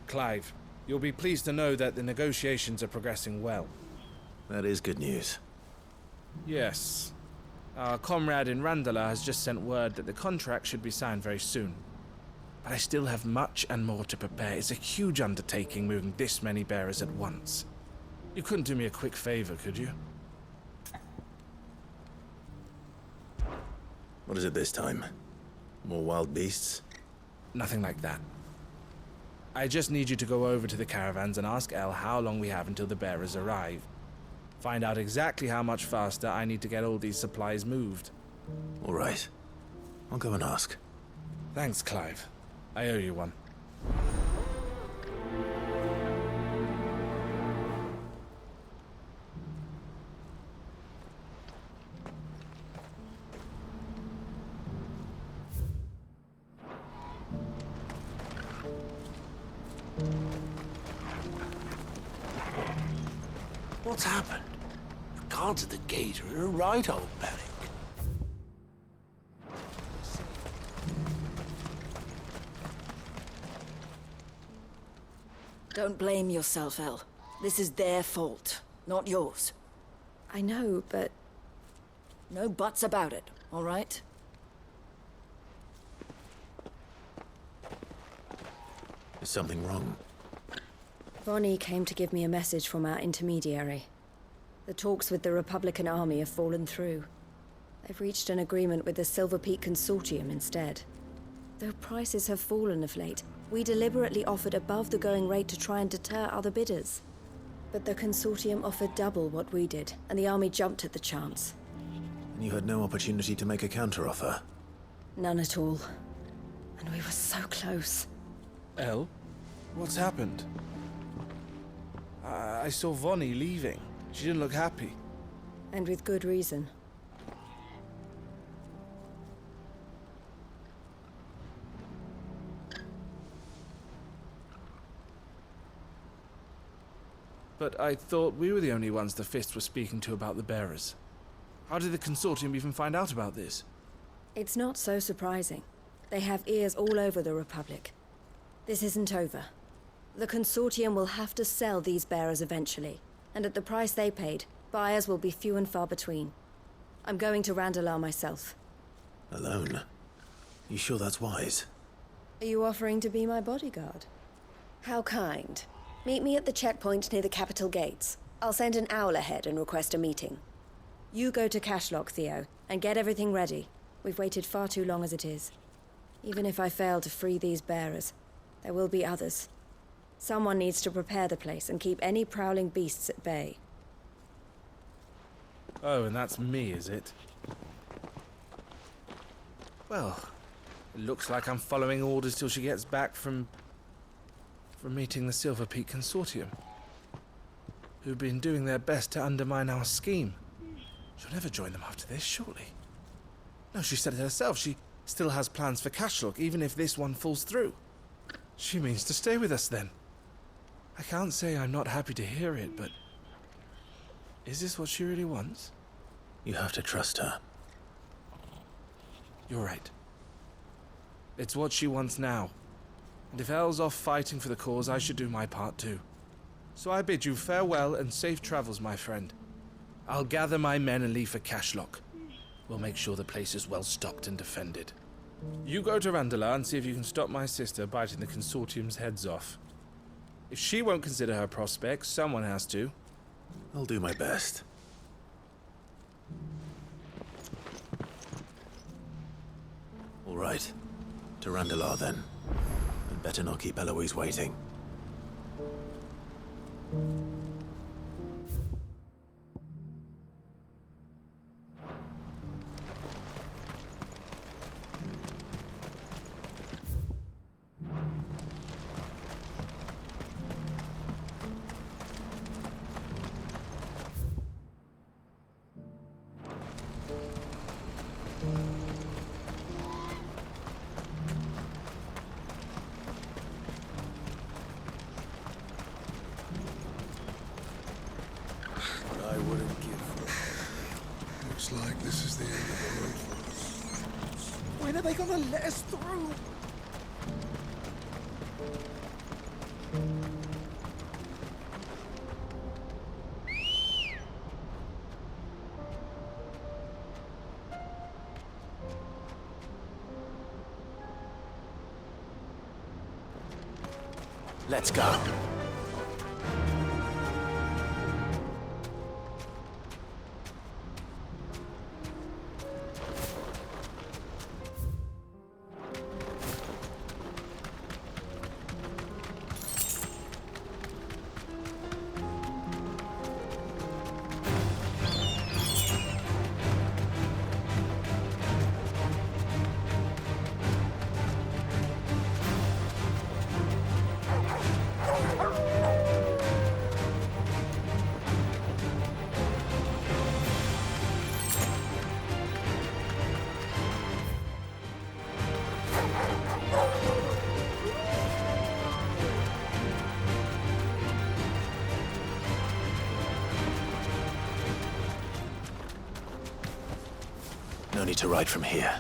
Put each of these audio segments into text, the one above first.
Clive. You'll be pleased to know that the negotiations are progressing well. That is good news. Yes. Our comrade in Randala has just sent word that the contract should be signed very soon. But I still have much and more to prepare. It's a huge undertaking moving this many bearers at once. You couldn't do me a quick favor, could you? What is it this time? More wild beasts? Nothing like that. I just need you to go over to the caravans and ask El how long we have until the bearers arrive. Find out exactly how much faster I need to get all these supplies moved. All right. I'll go and ask. Thanks, Clive. I owe you one. What's happened? The guards at the gate are in a right old panic. Don't blame yourself, El. This is their fault, not yours. I know, but... No buts about it, all right? Is something wrong? Vonnie came to give me a message from our intermediary. The talks with the Republican Army have fallen through. They've reached an agreement with the Silver Peak Consortium instead. Though prices have fallen of late, we deliberately offered above the going rate to try and deter other bidders. But the Consortium offered double what we did, and the Army jumped at the chance. And you had no opportunity to make a counteroffer? None at all. And we were so close. El? What's happened? I saw Vonnie leaving. She didn't look happy. And with good reason. But I thought we were the only ones the Fist were speaking to about the bearers. How did the Consortium even find out about this? It's not so surprising. They have ears all over the Republic. This isn't over. The Consortium will have to sell these bearers eventually, and at the price they paid, buyers will be few and far between. I'm going to Randalar myself. Alone? You sure that's wise? Are you offering to be my bodyguard? How kind. Meet me at the checkpoint near the capital gates. I'll send an owl ahead and request a meeting. You go to Cashlock, Theo, and get everything ready. We've waited far too long as it is. Even if I fail to free these bearers, there will be others. Someone needs to prepare the place and keep any prowling beasts at bay. Oh, and that's me, is it? Well, it looks like I'm following orders till she gets back from meeting the Silver Peak Consortium, who've been doing their best to undermine our scheme. She'll never join them after this, surely. No, she said it herself. She still has plans for Cashlock, even if this one falls through. She means to stay with us, then. I can't say I'm not happy to hear it, but... is this what she really wants? You have to trust her. You're right. It's what she wants now. And if Elle's off fighting for the cause, I should do my part too. So I bid you farewell and safe travels, my friend. I'll gather my men and leave for Cashlock. We'll make sure the place is well stocked and defended. You go to Randalar and see if you can stop my sister biting the Consortium's heads off. If she won't consider her prospects, someone has to. I'll do my best. All right. To Randalar, then. I'd better not keep Eloise waiting. I wouldn't give for. Looks like this is the end of the road for us. When are they gonna let us through? Let's go. No need to ride from here.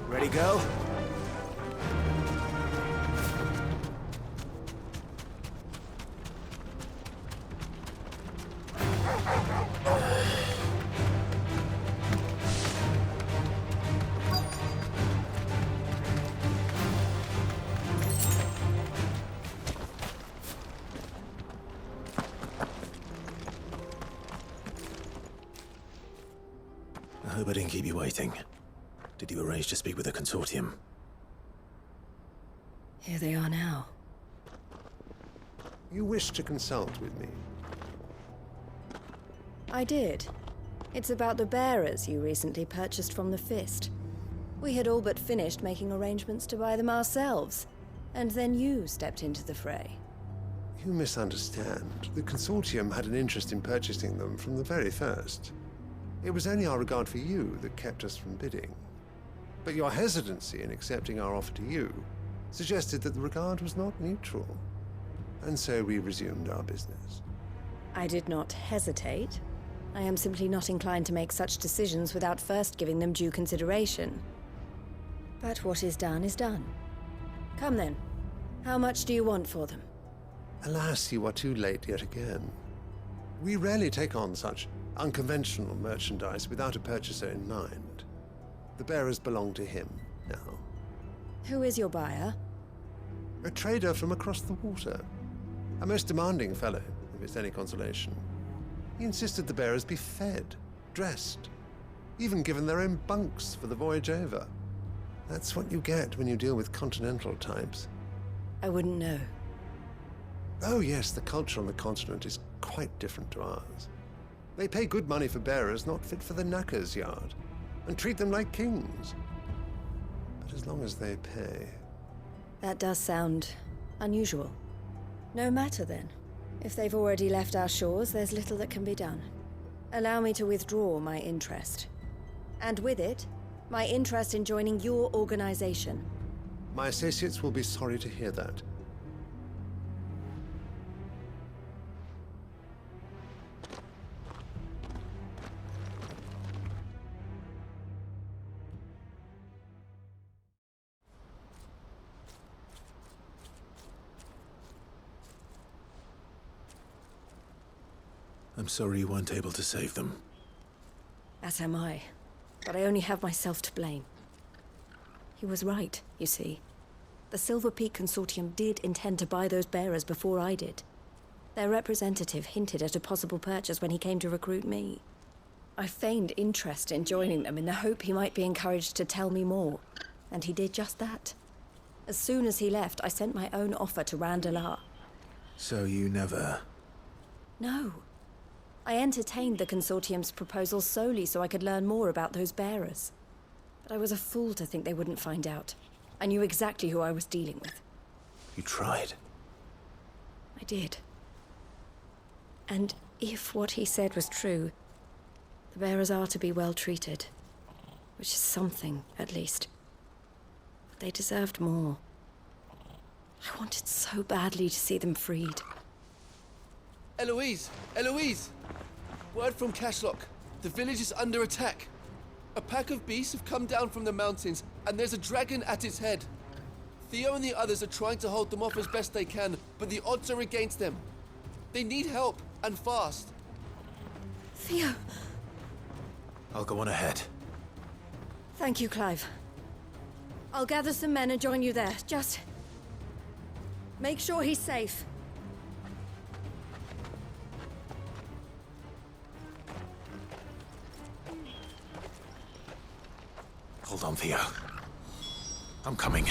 Ready, go? I hope I didn't keep you waiting. Did you arrange to speak with the consortium? Here they are now. You wish to consult with me? I did. It's about the bearers you recently purchased from the Fist. We had all but finished making arrangements to buy them ourselves, and then you stepped into the fray. You misunderstand. The consortium had an interest in purchasing them from the very first. It was only our regard for you that kept us from bidding. But your hesitancy in accepting our offer to you suggested that the regard was not mutual. And so we resumed our business. I did not hesitate. I am simply not inclined to make such decisions without first giving them due consideration. But what is done is done. Come then. How much do you want for them? Alas, you are too late yet again. We rarely take on such unconventional merchandise without a purchaser in mind. The bearers belong to him now. Who is your buyer? A trader from across the water. A most demanding fellow, if it's any consolation. He insisted the bearers be fed, dressed, even given their own bunks for the voyage over. That's what you get when you deal with continental types. I wouldn't know. Oh yes, the culture on the continent is quite different to ours. They pay good money for bearers not fit for the knacker's yard, and treat them like kings. But as long as they pay... That does sound unusual. No matter then. If they've already left our shores, there's little that can be done. Allow me to withdraw my interest. And with it, my interest in joining your organization. My associates will be sorry to hear that. I'm sorry you weren't able to save them. As am I. But I only have myself to blame. He was right, you see. The Silver Peak Consortium did intend to buy those bearers before I did. Their representative hinted at a possible purchase when he came to recruit me. I feigned interest in joining them in the hope he might be encouraged to tell me more, and he did just that. As soon as he left, I sent my own offer to Randalar. So you never... No. I entertained the Consortium's proposal solely so I could learn more about those bearers. But I was a fool to think they wouldn't find out. I knew exactly who I was dealing with. You tried. I did. And if what he said was true, the bearers are to be well treated. Which is something, at least. But they deserved more. I wanted so badly to see them freed. Eloise! Eloise! Word from Cashlock. The village is under attack. A pack of beasts have come down from the mountains, and there's a dragon at its head. Theo and the others are trying to hold them off as best they can, but the odds are against them. They need help, and fast. Theo! I'll go on ahead. Thank you, Clive. I'll gather some men and join you there. Just... make sure he's safe. Hold on, Theo. I'm coming.